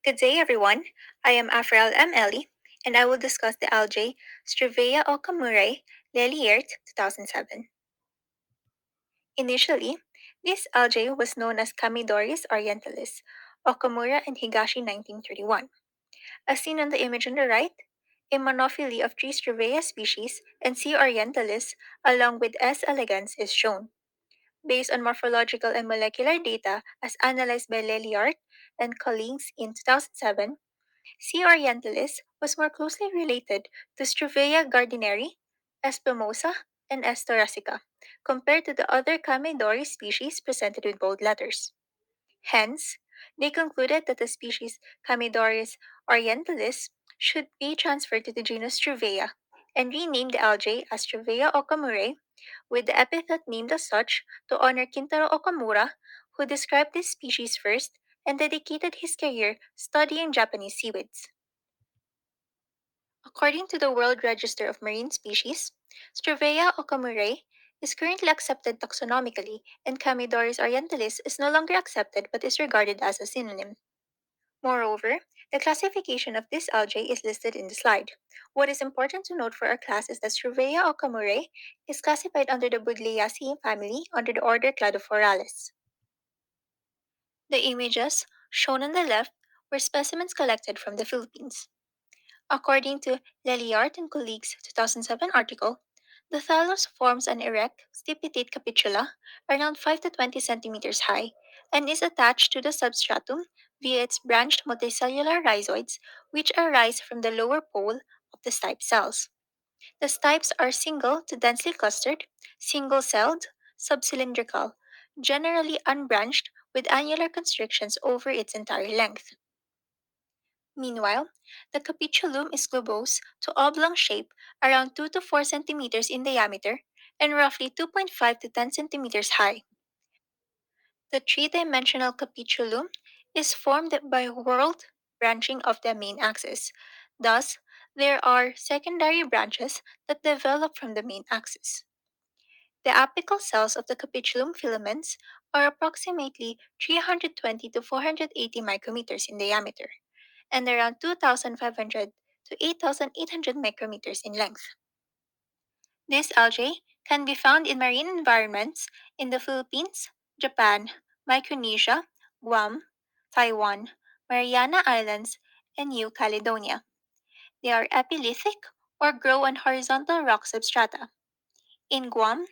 Good day, everyone. I am Aphrael MLE, and I will discuss the algae Struvea okamurae Leliert 2007. Initially, this algae was known as Chamaedoris orientalis, Okamura and Higashi 1931. As seen on the image on the right, a monophily of three Struvea species and C. orientalis along with S. elegans is shown. Based on morphological and molecular data as analyzed by Leliart and colleagues in 2007, C. orientalis was more closely related to Struvea gardneri, S. plumosa, and S. thoracica, compared to the other Chamaedoris species presented with bold letters. Hence, they concluded that the species Chamaedoris orientalis should be transferred to the genus Struvea and renamed the algae as Struvea okamurae, with the epithet named as such to honor Kintaro Okamura, who described this species first and dedicated his career studying Japanese seaweeds. According to the World Register of Marine Species, Struvea okamurae is currently accepted taxonomically, and Chamaedoris orientalis is no longer accepted but is regarded as a synonym. Moreover, the classification of this algae is listed in the slide. What is important to note for our class is that Struvea okamurae is classified under the Buddleaceae family under the order Cladophorales. The images shown on the left were specimens collected from the Philippines. According to Leliart and colleagues' 2007 article, the thallus forms an erect, stipitate capitula around 5 to 20 centimeters high and is attached to the substratum via its branched multicellular rhizoids, which arise from the lower pole of the stipe cells. The stipes are single to densely clustered, single celled, subcylindrical, generally unbranched with annular constrictions over its entire length. Meanwhile, the capitulum is globose to oblong shape around 2 to 4 centimeters in diameter and roughly 2.5 to 10 centimeters high. The three-dimensional capitulum is formed by whorled branching of the main axis. Thus, there are secondary branches that develop from the main axis. The apical cells of the capitulum filaments are approximately 320 to 480 micrometers in diameter and around 2,500 to 8,800 micrometers in length. This algae can be found in marine environments in the Philippines, Japan, Micronesia, Guam, Taiwan, Mariana Islands, and New Caledonia. They are epilithic or grow on horizontal rock substrata. In Guam,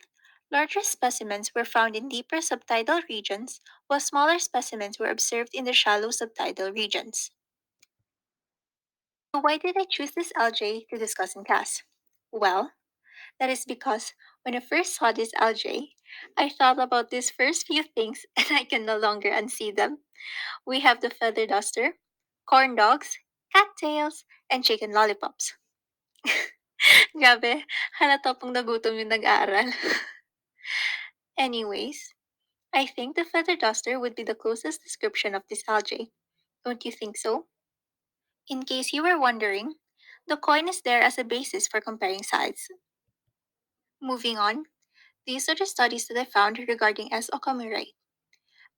larger specimens were found in deeper subtidal regions, while smaller specimens were observed in the shallow subtidal regions. So why did I choose this algae to discuss in class? Well, that is because when I first saw this algae, I thought about these first few things and I can no longer unsee them. We have the feather duster, corn dogs, cattails, and chicken lollipops. Grabe, halata pong nagutom yung nag-aaral. Anyways, I think the feather duster would be the closest description of this algae. Don't you think so? In case you were wondering, the coin is there as a basis for comparing sides. Moving on, these are the studies that I found regarding S. okamurae.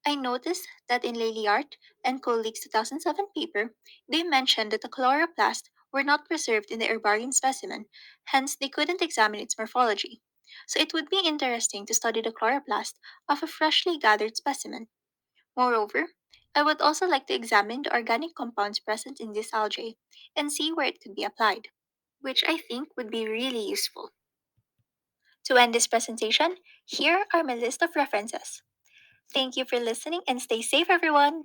I noticed that in Leliart and colleagues' 2007 paper, they mentioned that the chloroplast were not preserved in the herbarium specimen, hence they couldn't examine its morphology. So it would be interesting to study the chloroplast of a freshly gathered specimen. Moreover, I would also like to examine the organic compounds present in this algae and see where it could be applied, which I think would be really useful. To end this presentation, here are my list of references. Thank you for listening and stay safe, everyone!